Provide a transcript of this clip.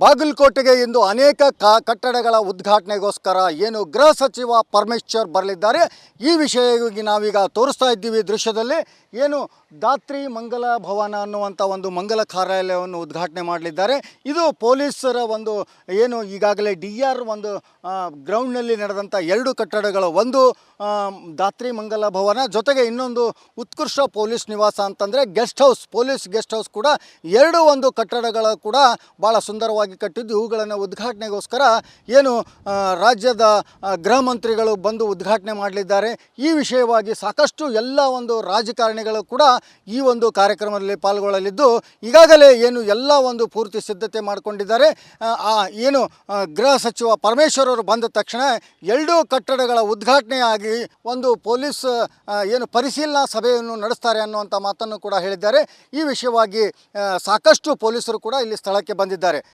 ಬಾಗಲಕೋಟೆಗೆ ಇಂದು ಅನೇಕ ಕಟ್ಟಡಗಳ ಉದ್ಘಾಟನೆಗೋಸ್ಕರ ಏನು ಗೃಹ ಸಚಿವ ಪರಮೇಶ್ವರ್ ಬರಲಿದ್ದಾರೆ. ಈ ವಿಷಯವಾಗಿ ನಾವೀಗ ತೋರಿಸ್ತಾ ಇದ್ದೀವಿ ದೃಶ್ಯದಲ್ಲಿ. ಏನು ದಾತ್ರಿ ಮಂಗಲ ಭವನ ಅನ್ನುವಂಥ ಒಂದು ಮಂಗಲ ಕಾರ್ಯಾಲಯವನ್ನು ಉದ್ಘಾಟನೆ ಮಾಡಲಿದ್ದಾರೆ. ಇದು ಪೊಲೀಸರ ಒಂದು ಏನು ಈಗಾಗಲೇ DR ಒಂದು ಗ್ರೌಂಡ್ನಲ್ಲಿ ನಡೆದಂಥ 2 ಕಟ್ಟಡಗಳು, ಒಂದು ದಾತ್ರಿ ಮಂಗಲ ಭವನ ಜೊತೆಗೆ ಇನ್ನೊಂದು ಉತ್ಕೃಷ್ಟ ಪೊಲೀಸ್ ನಿವಾಸ ಅಂತಂದರೆ guest house, police guest house ಕೂಡ 2 ಒಂದು ಕಟ್ಟಡಗಳು ಕೂಡ ಭಾಳ ಸುಂದರವಾಗಿ ಕಟ್ಟಿದ್ದು, ಇವುಗಳನ್ನು ಉದ್ಘಾಟನೆಗೋಸ್ಕರ ಏನು ರಾಜ್ಯದ ಗೃಹ ಮಂತ್ರಿಗಳು ಬಂದು ಉದ್ಘಾಟನೆ ಮಾಡಲಿದ್ದಾರೆ. ಈ ವಿಷಯವಾಗಿ ಸಾಕಷ್ಟು ಎಲ್ಲ ಒಂದು ರಾಜಕಾರಣಿಗಳು ಕೂಡ ಈ ಒಂದು ಕಾರ್ಯಕ್ರಮದಲ್ಲಿ ಪಾಲ್ಗೊಳ್ಳಲಿದ್ದು, ಈಗಾಗಲೇ ಏನು ಎಲ್ಲ ಒಂದು ಪೂರ್ತಿ ಸಿದ್ಧತೆ ಮಾಡಿಕೊಂಡಿದ್ದಾರೆ. ಏನು ಗೃಹ ಸಚಿವ ಪರಮೇಶ್ವರ್ ಅವರು ಬಂದ ತಕ್ಷಣ 2 ಕಟ್ಟಡಗಳ ಉದ್ಘಾಟನೆಯಾಗಿ ಒಂದು ಪೊಲೀಸ್ ಏನು ಪರಿಶೀಲನಾ ಸಭೆಯನ್ನು ನಡೆಸ್ತಾರೆ ಅನ್ನುವಂಥ ಮಾತನ್ನು ಕೂಡ ಹೇಳಿದ್ದಾರೆ. ಈ ವಿಷಯವಾಗಿ ಸಾಕಷ್ಟು ಪೊಲೀಸರು ಕೂಡ ಇಲ್ಲಿ ಸ್ಥಳಕ್ಕೆ ಬಂದಿದ್ದಾರೆ.